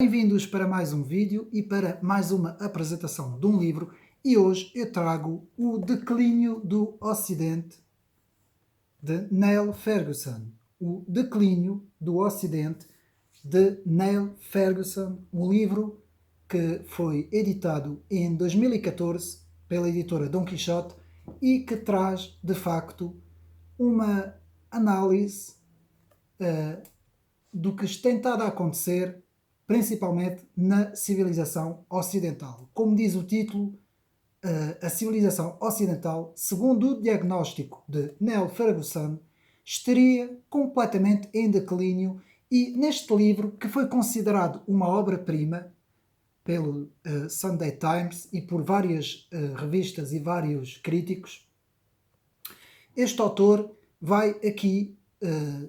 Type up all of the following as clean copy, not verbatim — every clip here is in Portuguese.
Bem-vindos para mais um vídeo e para mais uma apresentação de um livro, e hoje eu trago O Declínio do Ocidente, de Neil Ferguson. O Declínio do Ocidente, de Neil Ferguson, um livro que foi editado em 2014 pela editora Dom Quixote e que traz, de facto, uma análise do que tem estado a acontecer, principalmente na civilização ocidental. Como diz o título, a civilização ocidental, segundo o diagnóstico de Neil Ferguson, estaria completamente em declínio, e neste livro, que foi considerado uma obra-prima pelo Sunday Times e por várias revistas e vários críticos, este autor vai aqui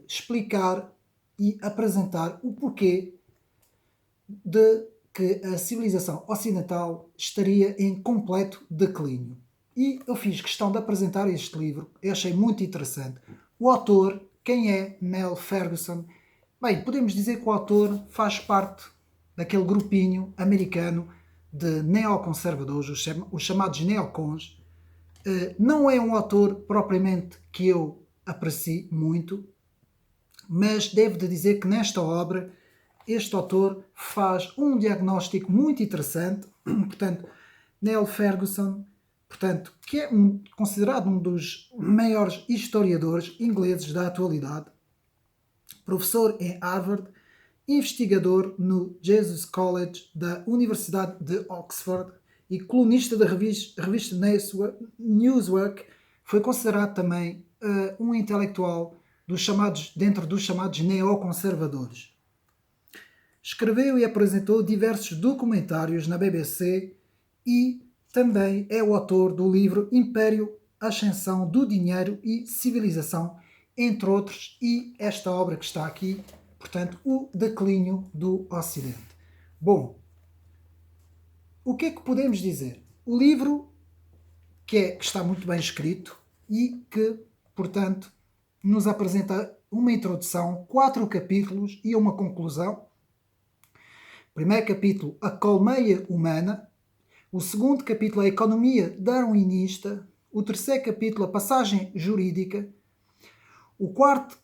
explicar e apresentar o porquê de que a civilização ocidental estaria em completo declínio. E eu fiz questão de apresentar este livro, eu achei muito interessante. O autor, quem é Neil Ferguson? Bem, podemos dizer que o autor faz parte daquele grupinho americano de neoconservadores, os chamados neocons. Não é um autor propriamente que eu aprecie muito, mas devo de dizer que nesta obra este autor faz um diagnóstico muito interessante. Portanto, Neil Ferguson, portanto, que é considerado um dos maiores historiadores ingleses da atualidade, professor em Harvard, investigador no Jesus College da Universidade de Oxford e colunista da revista Newsweek, foi considerado também um intelectual dentro dos chamados neoconservadores. Escreveu e apresentou diversos documentários na BBC e também é o autor do livro Império, Ascensão do Dinheiro e Civilização, entre outros, e esta obra que está aqui, portanto, O Declínio do Ocidente. Bom, o que é que podemos dizer? O livro, que está muito bem escrito e que, portanto, nos apresenta uma introdução, 4 capítulos e uma conclusão. Primeiro capítulo, a colmeia humana. O segundo capítulo, a economia darwinista. O terceiro capítulo, a passagem jurídica. O quarto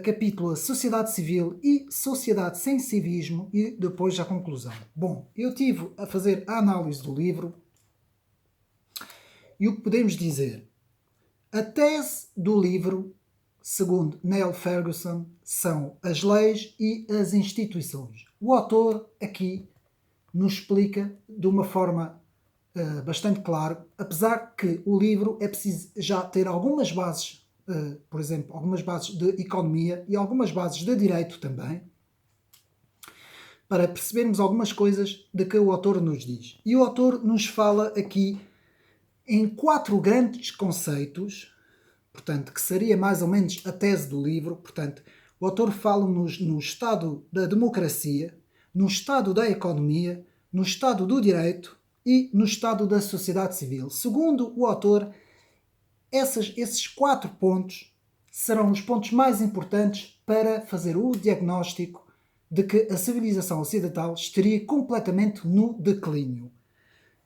capítulo, a sociedade civil e sociedade sem civismo, e depois a conclusão. Bom, eu tive a fazer a análise do livro e o que podemos dizer? A tese do livro, segundo Neil Ferguson, são as leis e as instituições. O autor aqui nos explica de uma forma bastante clara, apesar que o livro é preciso já ter algumas bases, por exemplo, algumas bases de economia e algumas bases de direito também, para percebermos algumas coisas de que o autor nos diz. E o autor nos fala aqui em 4 grandes conceitos, portanto, que seria mais ou menos a tese do livro. Portanto, o autor fala-nos no estado da democracia, no estado da economia, no estado do direito e no estado da sociedade civil. Segundo o autor, esses 4 pontos serão os pontos mais importantes para fazer o diagnóstico de que a civilização ocidental estaria completamente no declínio.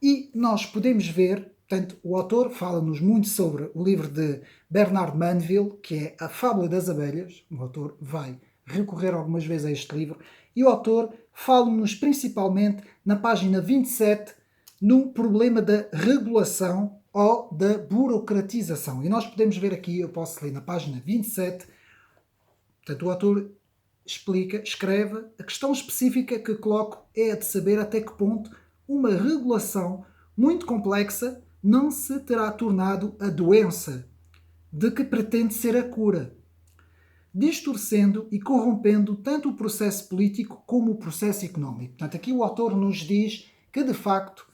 E nós podemos ver, portanto, o autor fala-nos muito sobre o livro de Bernard Manville, que é A Fábula das Abelhas. O autor vai recorrer algumas vezes a este livro. E o autor fala-nos principalmente na página 27, no problema da regulação ou da burocratização. E nós podemos ver aqui, eu posso ler na página 27, portanto, o autor escreve, a questão específica que coloco é a de saber até que ponto uma regulação muito complexa não se terá tornado a doença de que pretende ser a cura, distorcendo e corrompendo tanto o processo político como o processo económico. Portanto, aqui o autor nos diz que, de facto,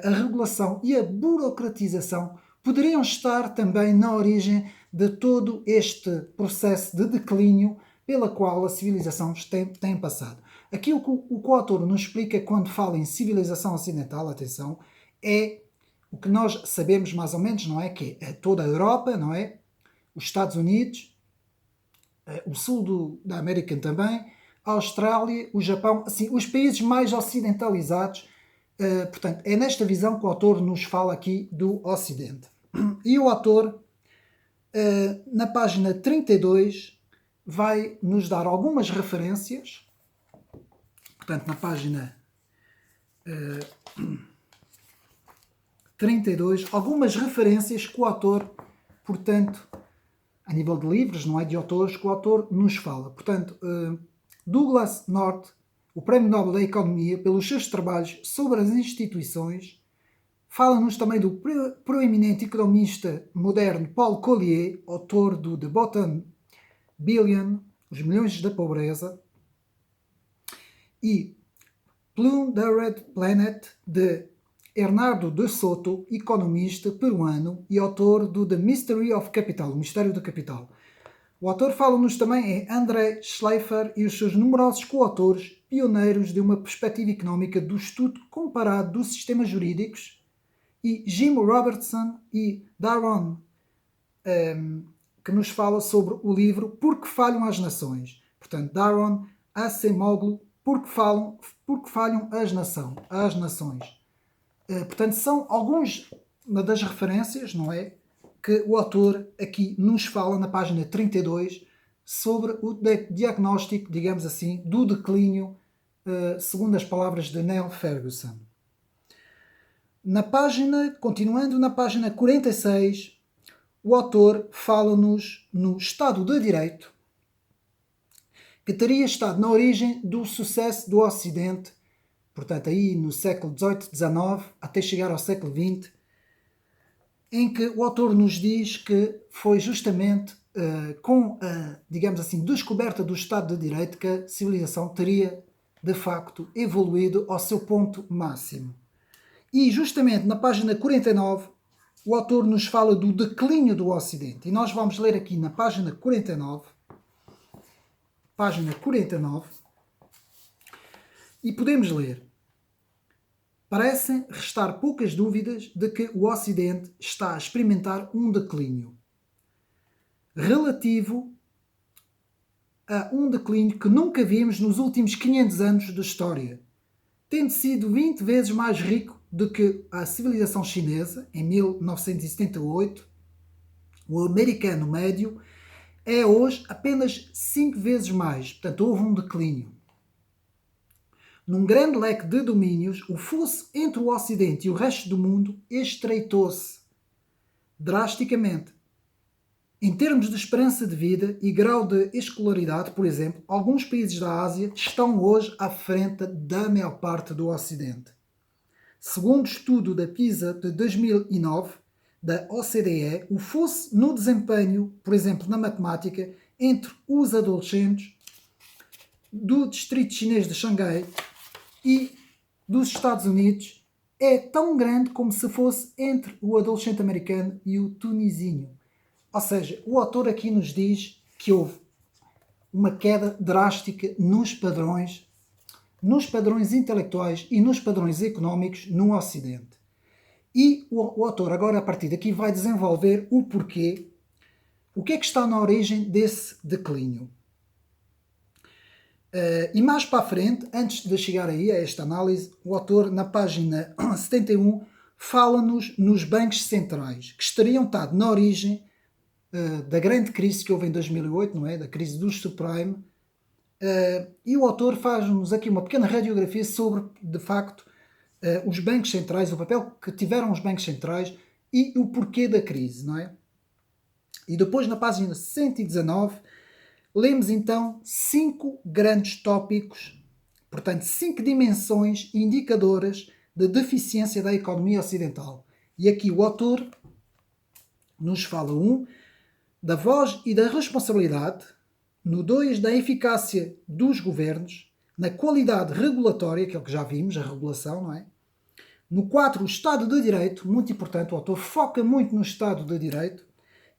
a regulação e a burocratização poderiam estar também na origem de todo este processo de declínio pela qual a civilização tem passado. Aqui o que o autor nos explica quando fala em civilização ocidental, atenção, é o que nós sabemos mais ou menos, não é? Que é toda a Europa, não é? Os Estados Unidos, o sul da América também, a Austrália, o Japão, assim, os países mais ocidentalizados. Portanto, é nesta visão que o autor nos fala aqui do Ocidente. E o autor, na página 32, vai nos dar algumas referências. Portanto, na página 32, algumas referências que o autor, portanto, a nível de livros, não é de autores, que o autor nos fala. Portanto, Douglas North, o Prémio Nobel da Economia, pelos seus trabalhos sobre as instituições, fala-nos também do proeminente economista moderno Paul Collier, autor do The Bottom Billion, Os Milhões da Pobreza, e Plundered Planet, de Bernardo de Soto, economista peruano e autor do The Mystery of Capital, o Mistério do Capital. O autor fala-nos também em André Schleifer e os seus numerosos coautores, pioneiros de uma perspectiva económica do estudo comparado dos sistemas jurídicos, e Jim Robertson e Darron, que nos fala sobre o livro Por que Falham as Nações. Portanto, Darron Acemoglu, Por que Falham as Nações. Portanto, são algumas das referências, não é, que o autor aqui nos fala na página 32 sobre o diagnóstico, digamos assim, do declínio, segundo as palavras de Neil Ferguson. Continuando na página 46, o autor fala-nos no Estado de Direito, que teria estado na origem do sucesso do Ocidente, portanto aí no século XVIII, XIX, até chegar ao século XX, em que o autor nos diz que foi justamente com a, digamos assim, descoberta do Estado de Direito que a civilização teria, de facto, evoluído ao seu ponto máximo. E justamente na página 49, o autor nos fala do declínio do Ocidente. E nós vamos ler aqui na página 49, e podemos ler: parecem restar poucas dúvidas de que o Ocidente está a experimentar um declínio relativo a um declínio que nunca vimos nos últimos 500 anos de história, tendo sido 20 vezes mais rico do que a civilização chinesa em 1978, o americano médio é hoje apenas 5 vezes mais, portanto houve um declínio. Num grande leque de domínios, o fosso entre o Ocidente e o resto do mundo estreitou-se drasticamente. Em termos de esperança de vida e grau de escolaridade, por exemplo, alguns países da Ásia estão hoje à frente da maior parte do Ocidente. Segundo o estudo da PISA de 2009, da OCDE, o fosso no desempenho, por exemplo, na matemática, entre os adolescentes do distrito chinês de Xangai e dos Estados Unidos é tão grande como se fosse entre o adolescente americano e o tunisinho. Ou seja, o autor aqui nos diz que houve uma queda drástica nos padrões intelectuais e nos padrões económicos no Ocidente. E o autor agora, a partir daqui, vai desenvolver o porquê, o que é que está na origem desse declínio. E mais para a frente, antes de chegar aí a esta análise, o autor, na página 71, fala-nos nos bancos centrais, que estariam estado na origem da grande crise que houve em 2008, não é? Da crise dos subprime. E o autor faz-nos aqui uma pequena radiografia sobre, de facto, os bancos centrais, o papel que tiveram os bancos centrais e o porquê da crise, não é? E depois, na página 119, lemos então 5 grandes tópicos, portanto 5 dimensões indicadoras de deficiência da economia ocidental. E aqui o autor nos fala da voz e da responsabilidade, no 2 da eficácia dos governos, na qualidade regulatória, que é o que já vimos, a regulação, não é? No 4, o Estado de Direito, muito importante, o autor foca muito no Estado de Direito,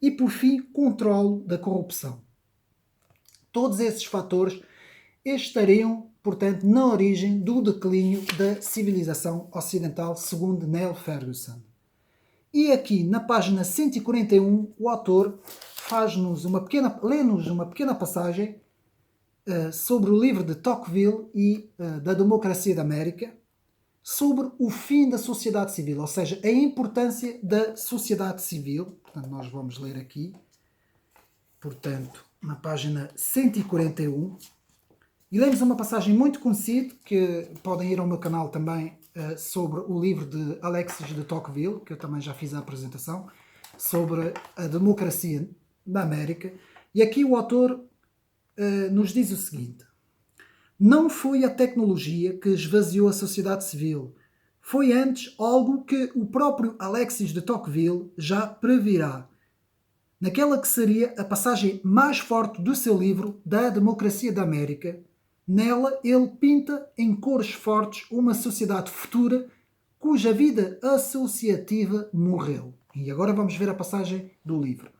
e por fim, controle da corrupção. Todos esses fatores estariam, portanto, na origem do declínio da civilização ocidental, segundo Neil Ferguson. E aqui, na página 141, o autor lê-nos uma pequena passagem sobre o livro de Tocqueville e da Democracia da América, sobre o fim da sociedade civil, ou seja, a importância da sociedade civil. Portanto, nós vamos ler aqui, portanto, na página 141, e lemos uma passagem muito conhecida, que podem ir ao meu canal também, sobre o livro de Alexis de Tocqueville, que eu também já fiz a apresentação, sobre a democracia da América. E aqui o autor nos diz o seguinte: não foi a tecnologia que esvaziou a sociedade civil, foi antes algo que o próprio Alexis de Tocqueville já previrá. Naquela que seria a passagem mais forte do seu livro da Democracia da América, nela ele pinta em cores fortes uma sociedade futura cuja vida associativa morreu. E agora vamos ver a passagem do livro.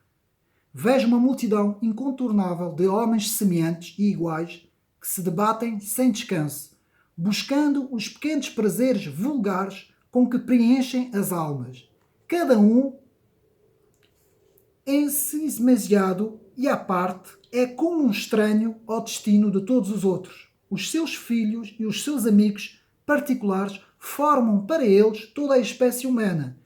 Vejo uma multidão incontornável de homens semelhantes e iguais que se debatem sem descanso, buscando os pequenos prazeres vulgares com que preenchem as almas. Cada um ensimismado e à parte é como um estranho ao destino de todos os outros. Os seus filhos e os seus amigos particulares formam para eles toda a espécie humana.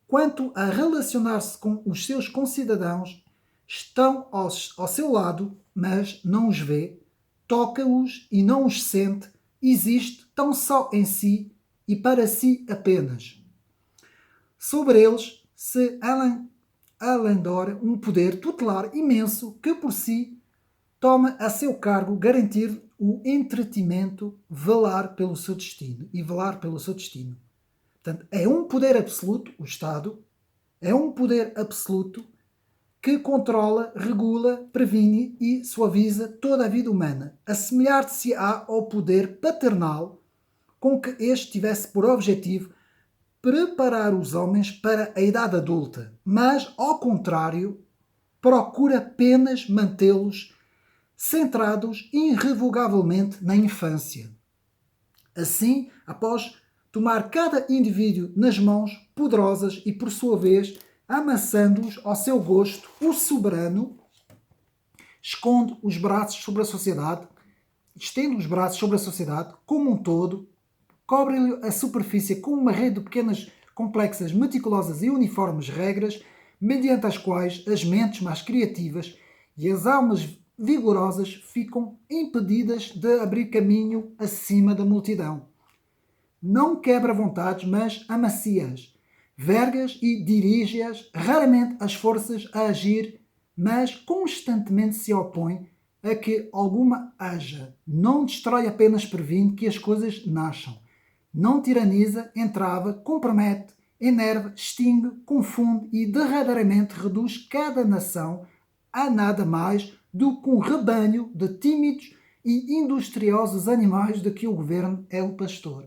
Quanto a relacionar-se com os seus concidadãos, estão ao seu lado, mas não os vê, toca-os e não os sente, existe tão só em si e para si apenas. Sobre eles se alandora um poder tutelar imenso que por si toma a seu cargo garantir o entretenimento, velar pelo seu destino e velar pelo seu destino. Portanto, é um poder absoluto, o Estado, é um poder absoluto que controla, regula, previne e suaviza toda a vida humana, assemelhar-se-á ao poder paternal com que este tivesse por objetivo preparar os homens para a idade adulta, mas, ao contrário, procura apenas mantê-los centrados irrevogavelmente na infância. Assim, após tomar cada indivíduo nas mãos poderosas e, por sua vez, amassando-os ao seu gosto, o soberano esconde os braços sobre a sociedade, estende os braços sobre a sociedade como um todo, cobre-lhe a superfície com uma rede de pequenas, complexas, meticulosas e uniformes regras, mediante as quais as mentes mais criativas e as almas vigorosas ficam impedidas de abrir caminho acima da multidão. Não quebra vontades, mas amacia-as, verga-as e dirige-as, raramente as forças a agir, mas constantemente se opõe a que alguma haja. Não destrói, apenas previne que as coisas nasçam. Não tiraniza, entrava, compromete, enerva, extingue, confunde e derradeiramente reduz cada nação a nada mais do que um rebanho de tímidos e industriosos animais de que o governo é o pastor.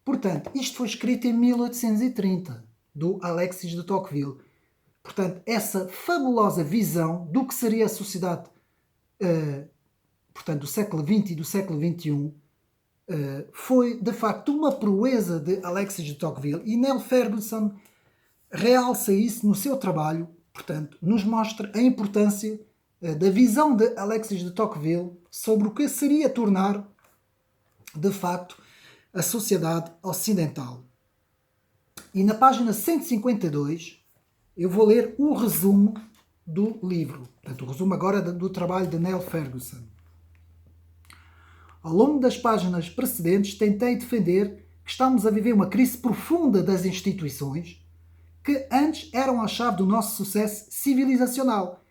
Portanto, isto foi escrito em 1830, do Alexis de Tocqueville. Portanto, essa fabulosa visão do que seria a sociedade portanto, do século XX e do século XXI foi, de facto, uma proeza de Alexis de Tocqueville, e Neil Ferguson realça isso no seu trabalho. Portanto, nos mostra a importância da visão de Alexis de Tocqueville sobre o que seria tornar, de facto, a sociedade ocidental. E na página 152 eu vou ler o resumo do livro. Portanto, o resumo agora do trabalho de Neil Ferguson. Ao longo das páginas precedentes tentei defender que estamos a viver uma crise profunda das instituições que antes eram a chave do nosso sucesso civilizacional,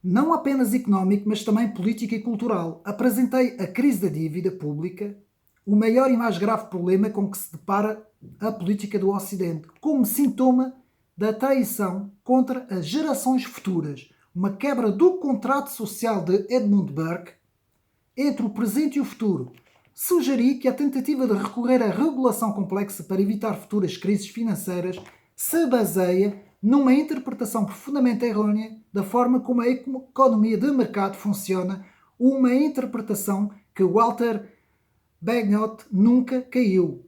não apenas económico, mas também político e cultural. Apresentei a crise da dívida pública, o maior e mais grave problema com que se depara a política do Ocidente, como sintoma da traição contra as gerações futuras, uma quebra do contrato social de Edmund Burke entre o presente e o futuro. Sugeri que a tentativa de recorrer à regulação complexa para evitar futuras crises financeiras se baseia numa interpretação profundamente errônea da forma como a economia de mercado funciona, uma interpretação que Walter Bagehot nunca caiu.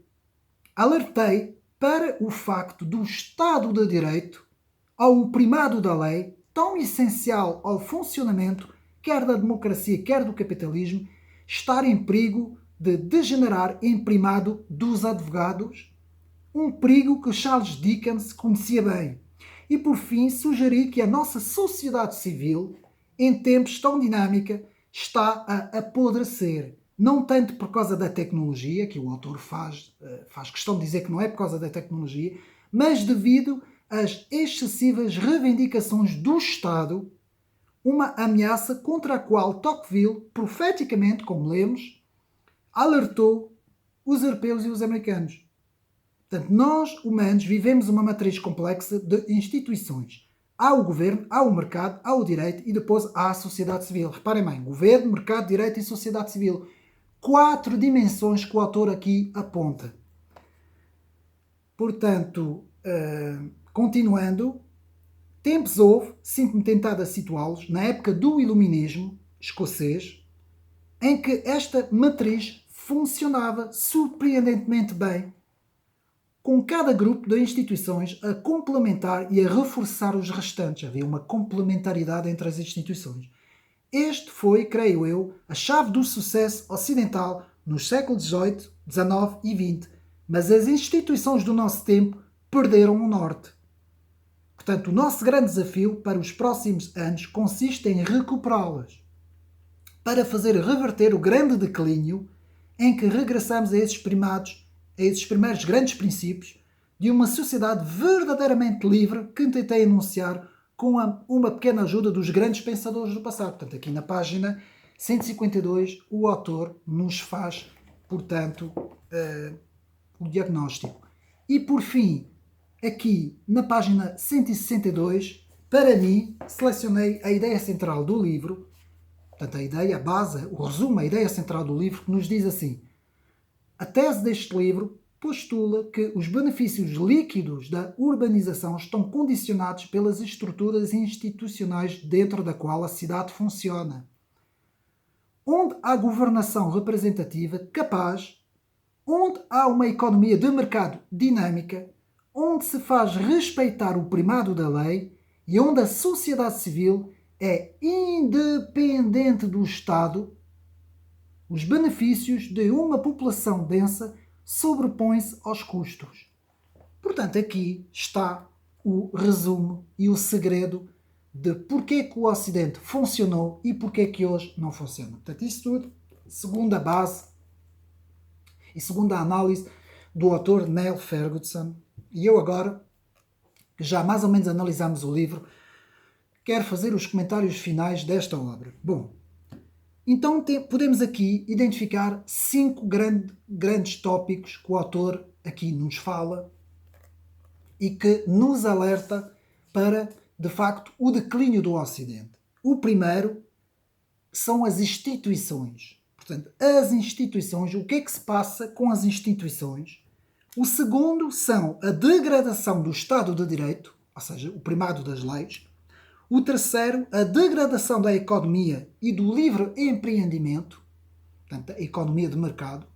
Alertei para o facto do Estado de Direito, ao primado da lei, tão essencial ao funcionamento, quer da democracia, quer do capitalismo, estar em perigo de degenerar em primado dos advogados, um perigo que Charles Dickens conhecia bem. E por fim, sugeri que a nossa sociedade civil, em tempos tão dinâmica, está a apodrecer. Não tanto por causa da tecnologia, que o autor faz questão de dizer que não é por causa da tecnologia, mas devido às excessivas reivindicações do Estado, uma ameaça contra a qual Tocqueville, profeticamente, como lemos, alertou os europeus e os americanos. Portanto, nós, humanos, vivemos uma matriz complexa de instituições. Há o governo, há o mercado, há o direito e depois há a sociedade civil. Reparem bem, governo, mercado, direito e sociedade civil. 4 dimensões que o autor aqui aponta. Portanto, continuando, tempos houve, sinto-me tentado a situá-los, na época do iluminismo escocês, em que esta matriz funcionava surpreendentemente bem, com cada grupo de instituições a complementar e a reforçar os restantes. Havia uma complementaridade entre as instituições. Este foi, creio eu, a chave do sucesso ocidental nos séculos XVIII, XIX e XX. Mas as instituições do nosso tempo perderam o norte. Portanto, o nosso grande desafio para os próximos anos consiste em recuperá-las, para fazer reverter o grande declínio em que regressamos a esses primeiros grandes princípios de uma sociedade verdadeiramente livre que tentei enunciar com uma pequena ajuda dos grandes pensadores do passado. Portanto, aqui na página 152, o autor nos faz, portanto, o diagnóstico. E, por fim, aqui na página 162, para mim, selecionei a ideia central do livro, portanto, a ideia, a base, o resumo, a ideia central do livro, que nos diz assim: a tese deste livro postula que os benefícios líquidos da urbanização estão condicionados pelas estruturas institucionais dentro da qual a cidade funciona. Onde há governação representativa capaz, onde há uma economia de mercado dinâmica, onde se faz respeitar o primado da lei e onde a sociedade civil é independente do Estado, os benefícios de uma população densa sobrepõem-se aos custos. Portanto, aqui está o resumo e o segredo de porque que o Ocidente funcionou e porque que hoje não funciona. Portanto, isso tudo segundo a base e segundo a análise do autor Neil Ferguson. E eu agora, que já mais ou menos analisamos o livro, quero fazer os comentários finais desta obra. Bom, então podemos aqui identificar 5 grandes tópicos que o autor aqui nos fala e que nos alerta para, de facto, o declínio do Ocidente. O primeiro são as instituições. Portanto, as instituições, o que é que se passa com as instituições? O segundo são a degradação do Estado de Direito, ou seja, o primado das leis. O terceiro, a degradação da economia e do livre empreendimento, portanto, a economia de mercado.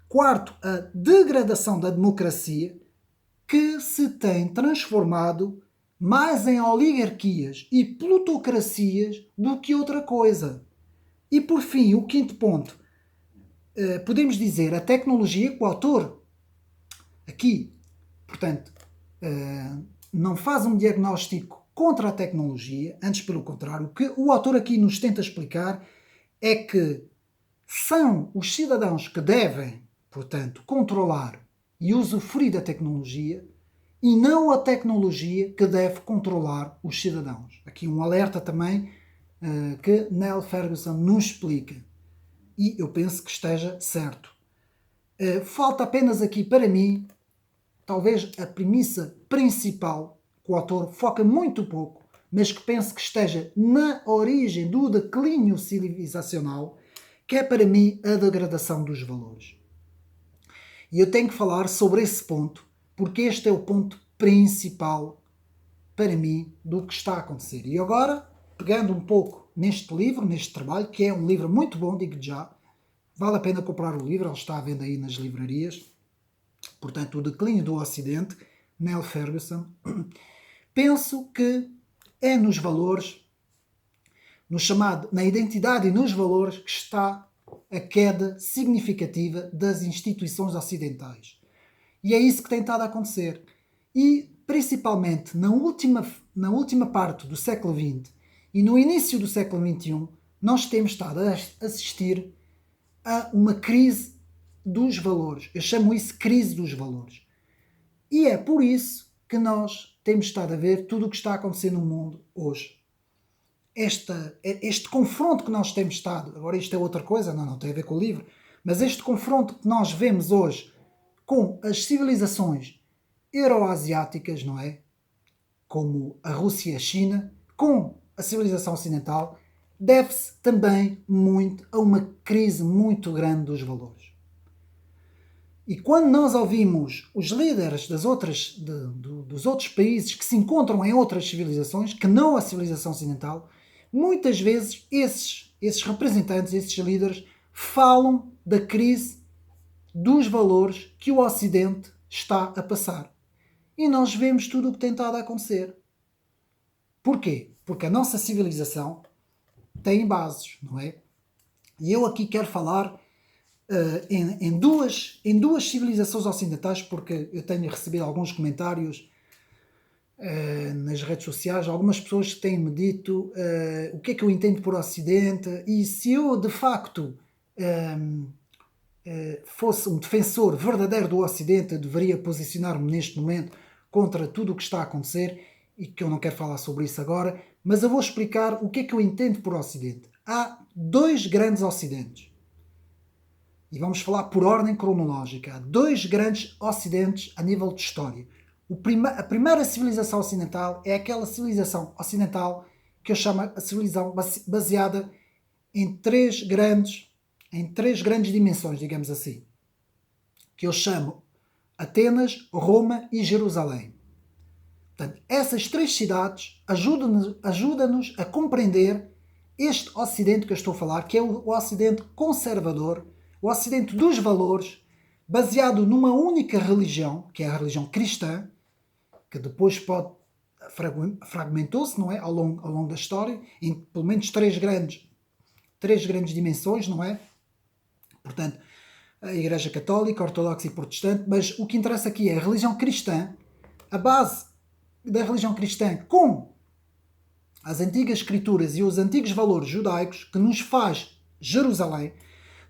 Quarto, a degradação da democracia, que se tem transformado mais em oligarquias e plutocracias do que outra coisa. E por fim, o quinto ponto, podemos dizer a tecnologia, que o autor aqui, portanto, não faz um diagnóstico contra a tecnologia, antes pelo contrário. O que o autor aqui nos tenta explicar é que são os cidadãos que devem, portanto, controlar e usufruir da tecnologia e não a tecnologia que deve controlar os cidadãos. Aqui um alerta também que Neil Ferguson nos explica. E eu penso que esteja certo. Falta apenas aqui para mim, talvez a premissa principal, que o autor foca muito pouco, mas que penso que esteja na origem do declínio civilizacional, que é para mim a degradação dos valores. E eu tenho que falar sobre esse ponto, porque este é o ponto principal para mim do que está a acontecer. E agora, pegando um pouco neste livro, neste trabalho, que é um livro muito bom, digo já, vale a pena comprar o livro, ele está à venda aí nas livrarias. Portanto, O Declínio do Ocidente, Neil Ferguson. Penso que é nos valores no chamado, na identidade e nos valores, que está a queda significativa das instituições ocidentais. E é isso que tem estado a acontecer. E, principalmente, na última parte do século XX e no início do século XXI, nós temos estado a assistir a uma crise dos valores. Eu chamo isso crise dos valores. E é por isso que nós temos estado a ver tudo o que está a acontecer no mundo hoje. Este confronto que nós temos estado, agora isto é outra coisa, não tem a ver com o livro, mas este confronto que nós vemos hoje com as civilizações euroasiáticas, não é? Como a Rússia e a China, com a civilização ocidental, deve-se também muito a uma crise muito grande dos valores. E quando nós ouvimos os líderes dos outros países que se encontram em outras civilizações, que não a civilização ocidental, muitas vezes esses representantes, esses líderes, falam da crise dos valores que o Ocidente está a passar. E nós vemos tudo o que tem estado a acontecer. Porquê? Porque a nossa civilização tem bases, não é? E eu aqui quero falar em duas civilizações ocidentais, porque eu tenho recebido alguns comentários nas redes sociais, algumas pessoas têm-me dito o que é que eu entendo por Ocidente, e se eu de facto fosse um defensor verdadeiro do Ocidente, eu deveria posicionar-me neste momento contra tudo o que está a acontecer, e que eu não quero falar sobre isso agora, mas eu vou explicar o que é que eu entendo por Ocidente. Há dois grandes Ocidentes. E vamos falar por ordem cronológica. Há dois grandes Ocidentes a nível de história. A primeira civilização ocidental é aquela civilização ocidental que eu chamo a civilização baseada em três grandes dimensões, digamos assim. Que eu chamo Atenas, Roma e Jerusalém. Portanto, essas três cidades ajudam-nos a compreender este Ocidente que eu estou a falar, que é o Ocidente conservador, o Ocidente dos valores, baseado numa única religião, que é a religião cristã, que depois fragmentou-se, não é, ao longo da história, em pelo menos três grandes dimensões, não é? Portanto, a Igreja Católica, Ortodoxa e Protestante, mas o que interessa aqui é a religião cristã, a base da religião cristã com as antigas escrituras e os antigos valores judaicos, que nos faz Jerusalém.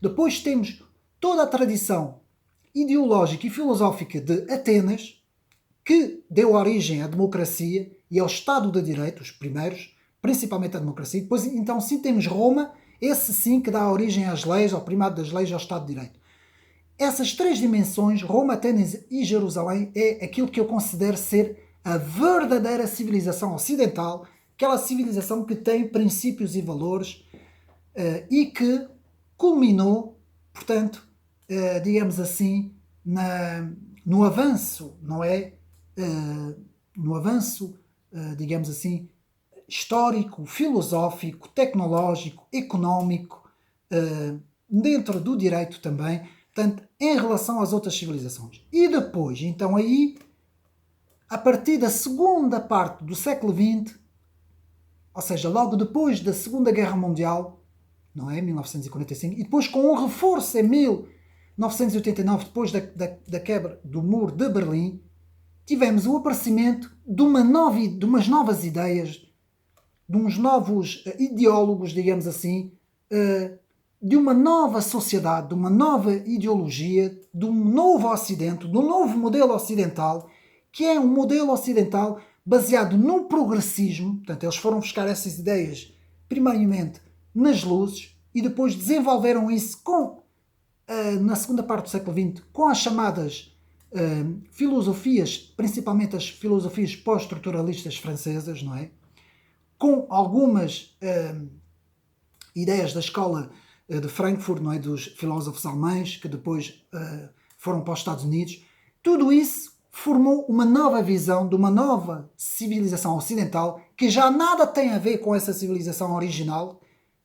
Depois temos toda a tradição ideológica e filosófica de Atenas, que deu origem à democracia e ao Estado de Direito, os primeiros, principalmente a democracia. Depois, então, sim, temos Roma, esse sim que dá origem às leis, ao primado das leis e ao Estado de Direito. Essas três dimensões, Roma, Atenas e Jerusalém, é aquilo que eu considero ser a verdadeira civilização ocidental, aquela civilização que tem princípios e valores e que culminou, portanto, digamos assim, no avanço, não é? No avanço, digamos assim, histórico, filosófico, tecnológico, económico, dentro do direito também, portanto, em relação às outras civilizações. E depois, então aí, a partir da segunda parte do século XX, ou seja, logo depois da Segunda Guerra Mundial, não é? 1945, e depois com um reforço em 1989, depois da quebra do Muro de Berlim, tivemos o aparecimento de umas novas ideias, de uns novos ideólogos, digamos assim, de uma nova sociedade, de uma nova ideologia, de um novo Ocidente, de um novo modelo ocidental, que é um modelo ocidental baseado no progressismo. Portanto, eles foram buscar essas ideias, primariamente, nas luzes, e depois desenvolveram isso na segunda parte do século XX, com as chamadas filosofias, principalmente as filosofias pós-estruturalistas francesas, não é? Com algumas ideias da escola de Frankfurt, não é? Dos filósofos alemães, que depois foram para os Estados Unidos. Tudo isso formou uma nova visão de uma nova civilização ocidental que já nada tem a ver com essa civilização original,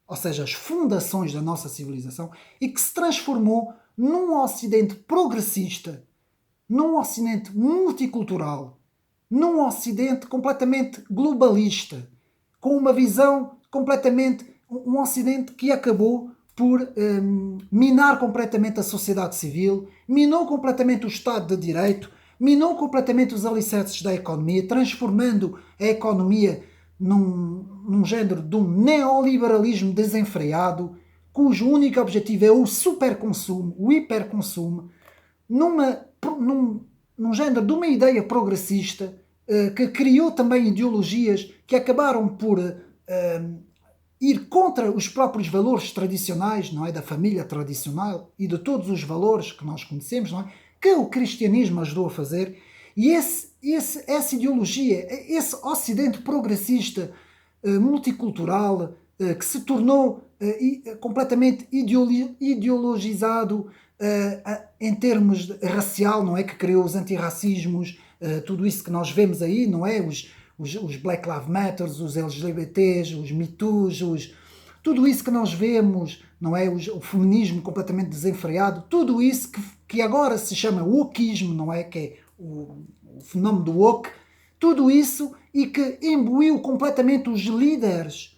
ou seja, as fundações da nossa civilização, e que se transformou num Ocidente progressista, num Ocidente multicultural, num Ocidente completamente globalista, com uma visão completamente, um Ocidente que acabou por minar completamente a sociedade civil, minou completamente o Estado de Direito, minou completamente os alicerces da economia, transformando a economia num género de um neoliberalismo desenfreado, cujo único objetivo é o superconsumo, o hiperconsumo, num género de uma ideia progressista que criou também ideologias que acabaram por ir contra os próprios valores tradicionais, não é, da família tradicional e de todos os valores que nós conhecemos, não é, que o cristianismo ajudou a fazer. E essa ideologia, esse Ocidente progressista, multicultural, que se tornou completamente ideologizado em termos racial, não é? Que criou os antirracismos, tudo isso que nós vemos aí, não é? Os Black Lives Matter, os LGBTs, os Me Too's, tudo isso que nós vemos, não é? O feminismo completamente desenfreado, tudo isso que agora se chama wokismo, não é? Que é o fenómeno do woke, tudo isso e que imbuiu completamente os líderes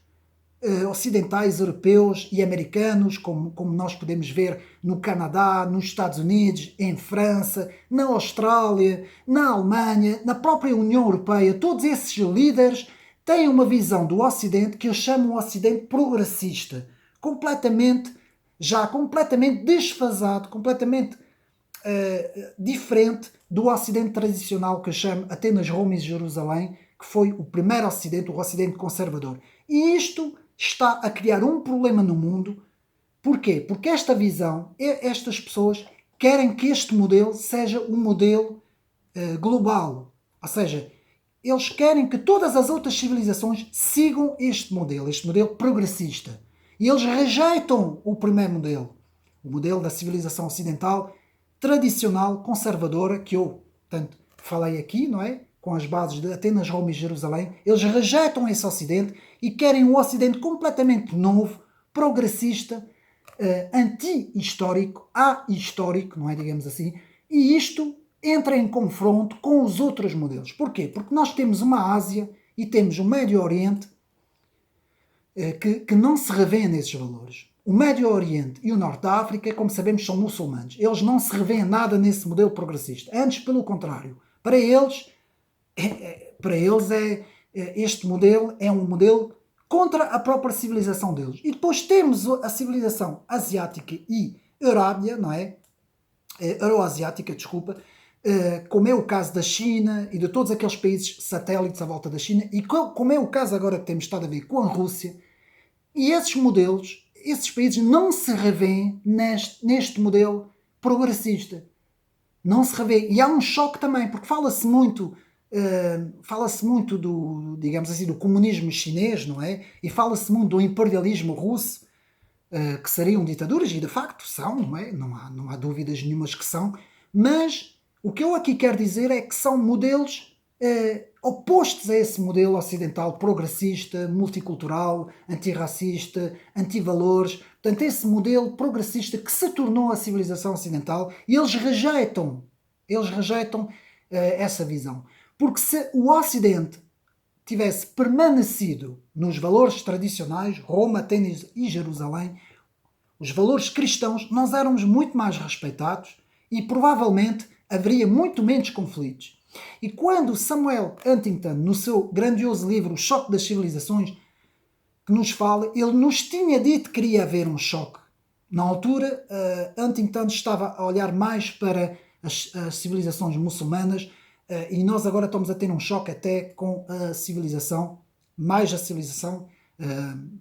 ocidentais, europeus e americanos, como nós podemos ver no Canadá, nos Estados Unidos, em França, na Austrália, na Alemanha, na própria União Europeia. Todos esses líderes têm uma visão do Ocidente que eu chamo o Ocidente progressista, completamente desfasado, completamente diferente do Ocidente tradicional que eu chamo Atenas, Roma e Jerusalém, que foi o primeiro Ocidente, o Ocidente conservador. E isto está a criar um problema no mundo. Porquê? Porque esta visão, estas pessoas querem que este modelo seja um modelo global. Ou seja, eles querem que todas as outras civilizações sigam este modelo progressista. E eles rejeitam o primeiro modelo, o modelo da civilização ocidental tradicional, conservadora, que eu tanto falei aqui, não é? Com as bases de Atenas, Roma e Jerusalém. Eles rejeitam esse Ocidente e querem um Ocidente completamente novo, progressista, anti-histórico, ahistórico, não é, digamos assim, e isto entra em confronto com os outros modelos. Porquê? Porque nós temos uma Ásia e temos o Médio Oriente que não se revêem nesses valores. O Médio Oriente e o Norte da África, como sabemos, são muçulmanos. Eles não se revêem nada nesse modelo progressista. Antes, pelo contrário. Para eles este modelo é um modelo contra a própria civilização deles. E depois temos a civilização asiática e Eurábia, não é? Euroasiática, desculpa, como é o caso da China e de todos aqueles países satélites à volta da China, e como é o caso agora que temos estado a ver com a Rússia. E esses modelos, esses países não se revêem neste modelo progressista. Não se revê. E há um choque também, porque fala-se muito do, digamos assim, do comunismo chinês, não é? E fala-se muito do imperialismo russo, que seriam ditaduras, e de facto são, não é? Não há dúvidas nenhumas que são, mas o que eu aqui quero dizer é que são modelos opostos a esse modelo ocidental progressista, multicultural, antirracista, antivalores. Portanto, esse modelo progressista que se tornou a civilização ocidental, e eles rejeitam essa visão. Porque se o Ocidente tivesse permanecido nos valores tradicionais, Roma, Atenas e Jerusalém, os valores cristãos, nós éramos muito mais respeitados e provavelmente haveria muito menos conflitos. E quando Samuel Huntington, no seu grandioso livro O Choque das Civilizações, que nos fala, ele nos tinha dito que iria haver um choque. Na altura, Huntington estava a olhar mais para as civilizações muçulmanas, e nós agora estamos a ter um choque até com a civilização, mais a civilização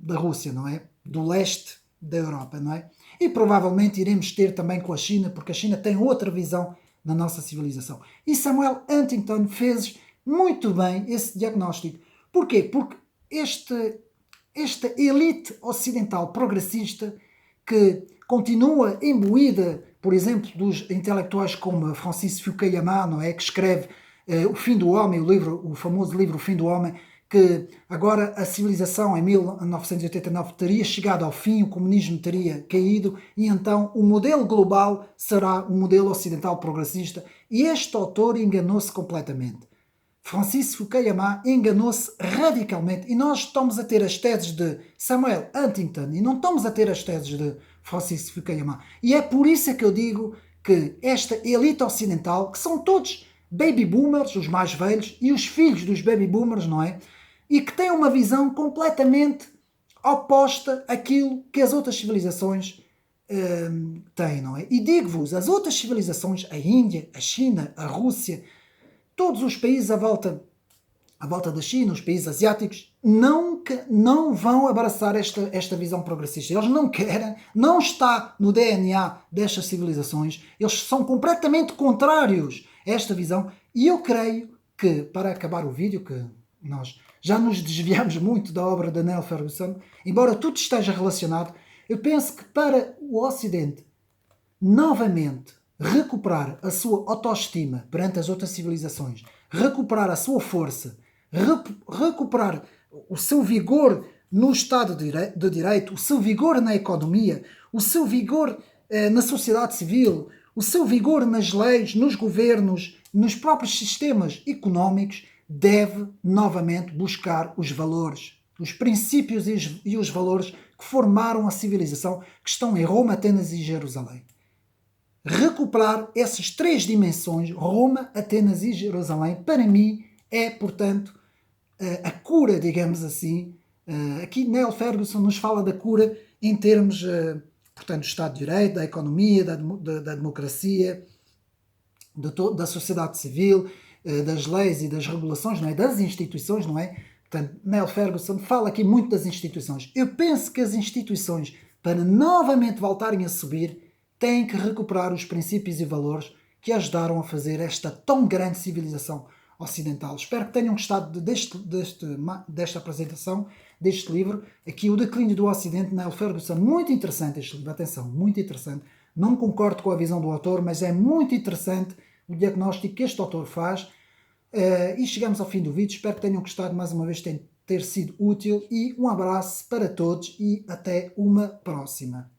da Rússia, não é? Do leste da Europa, não é? E provavelmente iremos ter também com a China, porque a China tem outra visão da nossa civilização. E Samuel Huntington fez muito bem esse diagnóstico. Porquê? Porque esta elite ocidental progressista que continua imbuída, por exemplo, dos intelectuais como Francis Fukuyama, não é? Que escreve O Fim do Homem, o famoso livro O Fim do Homem, que agora a civilização em 1989 teria chegado ao fim, o comunismo teria caído e então o modelo global será um modelo ocidental progressista. E este autor enganou-se completamente. Francis Fukuyama enganou-se radicalmente e nós estamos a ter as teses de Samuel Huntington e não estamos a ter as teses de Francis Fukuyama. E é por isso que eu digo que esta elite ocidental, que são todos baby boomers, os mais velhos, e os filhos dos baby boomers, não é? E que têm uma visão completamente oposta àquilo que as outras civilizações têm, não é? E digo-vos, as outras civilizações, a Índia, a China, a Rússia, todos os países à volta da China, os países asiáticos, não vão abraçar esta visão progressista. Eles não querem, não está no DNA destas civilizações, eles são completamente contrários a esta visão e eu creio que, para acabar o vídeo, que nós já nos desviamos muito da obra de Neil Ferguson, embora tudo esteja relacionado, eu penso que para o Ocidente novamente recuperar a sua autoestima perante as outras civilizações, recuperar a sua força, recuperar o seu vigor no Estado de Direito, o seu vigor na economia, o seu vigor na sociedade civil, o seu vigor nas leis, nos governos, nos próprios sistemas económicos, deve novamente buscar os valores, os princípios e os valores que formaram a civilização que estão em Roma, Atenas e Jerusalém. Recuperar essas três dimensões, Roma, Atenas e Jerusalém, para mim é, portanto, a cura, digamos assim. Aqui Neil Ferguson nos fala da cura em termos, portanto, do Estado de Direito, da economia, da democracia, da sociedade civil, das leis e das regulações, não é? Das instituições, não é? Portanto, Neil Ferguson fala aqui muito das instituições. Eu penso que as instituições, para novamente voltarem a subir, têm que recuperar os princípios e valores que ajudaram a fazer esta tão grande civilização ocidental. Espero que tenham gostado desta apresentação, deste livro. Aqui, O Declínio do Ocidente, Neil Ferguson. Muito interessante este livro, atenção, muito interessante. Não concordo com a visão do autor, mas é muito interessante o diagnóstico que este autor faz. E chegamos ao fim do vídeo. Espero que tenham gostado, mais uma vez ter sido útil. E um abraço para todos e até uma próxima.